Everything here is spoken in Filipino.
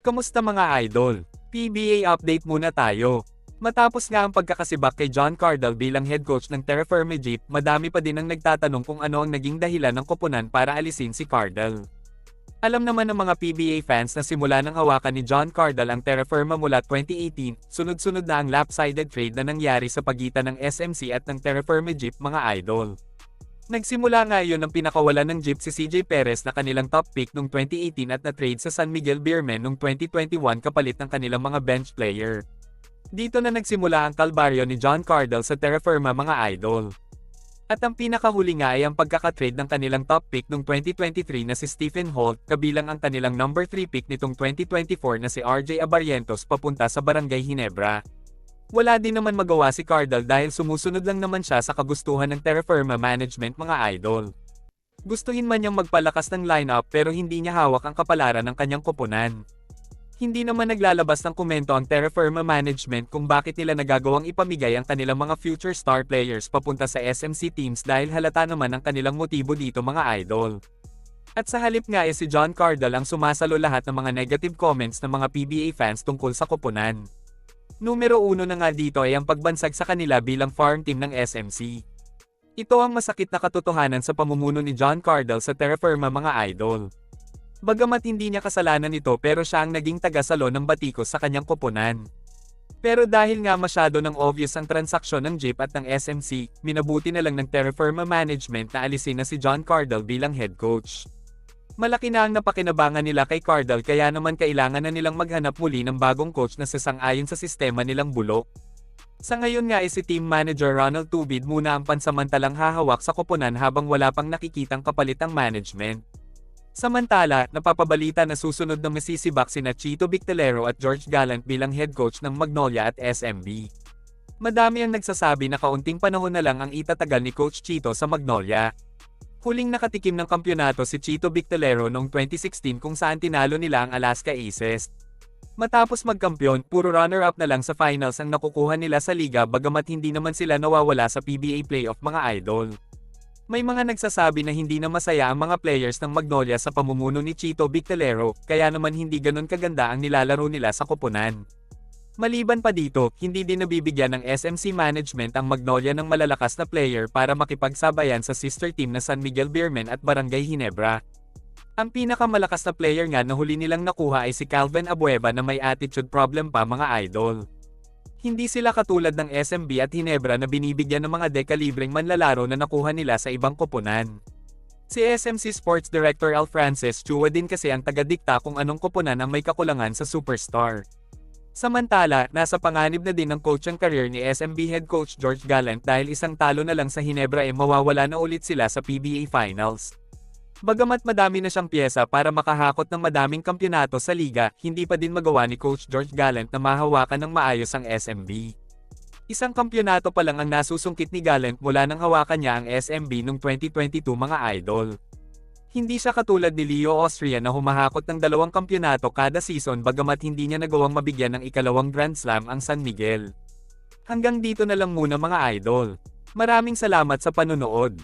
Kamusta mga idol? PBA update muna tayo. Matapos nga ang pagkakasibak kay John Cardle bilang head coach ng Terra Firma Jeep, madami pa din ang nagtatanong kung ano ang naging dahilan ng koponan para alisin si Cardle. Alam naman ng mga PBA fans na simula nang hawakan ni John Cardle ang Terra Firma mula 2018, sunod-sunod na ang lopsided trade na nangyari sa pagitan ng SMC at ng Terra Firma Jeep mga idol. Nagsimula nga iyon ng pinakawalan ng Jeep si CJ Perez na kanilang top pick noong 2018 at na-trade sa San Miguel Beermen noong 2021 kapalit ng kanilang mga bench player. Dito na nagsimula ang kalbaryo ni John Cardle sa Terra Firma mga idol. At ang pinakahuli nga ay ang pagkakatrade ng kanilang top pick noong 2023 na si Stephen Holt kabilang ang kanilang number 3 pick nitong 2024 na si RJ Abarrientos papunta sa Barangay Ginebra. Wala din naman magawa si Cardle dahil sumusunod lang naman siya sa kagustuhan ng Terra Firma management mga idol. Gustuhin man niyang magpalakas ng lineup pero hindi niya hawak ang kapalaran ng kanyang koponan. Hindi naman naglalabas ng komento ang Terra Firma management kung bakit nila nagagawang ipamigay ang kanilang mga future star players papunta sa SMC teams dahil halata naman ang kanilang motibo dito mga idol. At sa halip nga si John Cardle ang sumasalo lahat ng mga negative comments ng mga PBA fans tungkol sa koponan. Numero 1 na nga dito ay ang pagbansag sa kanila bilang farm team ng SMC. Ito ang masakit na katotohanan sa pamumuno ni John Cardle sa Terra Firma mga idol. Bagamat hindi niya kasalanan ito pero siya ang naging tagasalo ng batikos sa kanyang koponan. Pero dahil nga masyado ng obvious ang transaksyon ng Jeep at ng SMC, minabuti na lang ng Terra Firma management na alisin na si John Cardle bilang head coach. Malaki na ang napakinabangan nila kay Cardle kaya naman kailangan na nilang maghanap muli ng bagong coach na sasang-ayon sa sistema nilang bulok. Sa ngayon nga si team manager Ronald Tubid muna ang pansamantalang hahawak sa koponan habang wala pang nakikitang kapalit ang management. Samantala, napapabalita na susunod na masisibak sina Chito Victalero at George Gallant bilang head coach ng Magnolia at SMB. Madami ang nagsasabi na kaunting panahon na lang ang itatagal ni Coach Chito sa Magnolia. Huling nakatikim ng kampyonato si Chito Victalero noong 2016 kung saan tinalo nila ang Alaska Aces. Matapos magkampyon, puro runner-up na lang sa finals ang nakukuha nila sa liga bagamat hindi naman sila nawawala sa PBA playoff mga idol. May mga nagsasabi na hindi na masaya ang mga players ng Magnolia sa pamumuno ni Chito Victalero, kaya naman hindi ganon kaganda ang nilalaro nila sa koponan. Maliban pa dito, hindi din nabibigyan ng SMC management ang Magnolia ng malalakas na player para makipagsabayan sa sister team na San Miguel Beermen at Barangay Ginebra. Ang pinakamalakas na player nga na huli nilang nakuha ay si Calvin Abueva na may attitude problem pa mga idol. Hindi sila katulad ng SMB at Ginebra na binibigyan ng mga dekalibreng manlalaro na nakuha nila sa ibang koponan. Si SMC Sports Director Al Francis Chua din kasi ang tagadikta kung anong koponan ang may kakulangan sa superstar. Samantala, nasa panganib na din ng coach ang career ni SMB head coach George Gallant dahil isang talo na lang sa Ginebra mawawala na ulit sila sa PBA Finals. Bagamat madami na siyang pyesa para makahakot ng madaming kampyonato sa liga, hindi pa din magawa ni Coach George Gallant na mahawakan ng maayos ang SMB. Isang kampyonato pa lang ang nasusungkit ni Gallant mula nang hawakan niya ang SMB noong 2022 mga idol. Hindi siya katulad ni Leo Austria na humahakot ng 2 kampyonato kada season bagamat hindi niya nagawang mabigyan ng ikalawang Grand Slam ang San Miguel. Hanggang dito na lang muna mga idol. Maraming salamat sa panonood.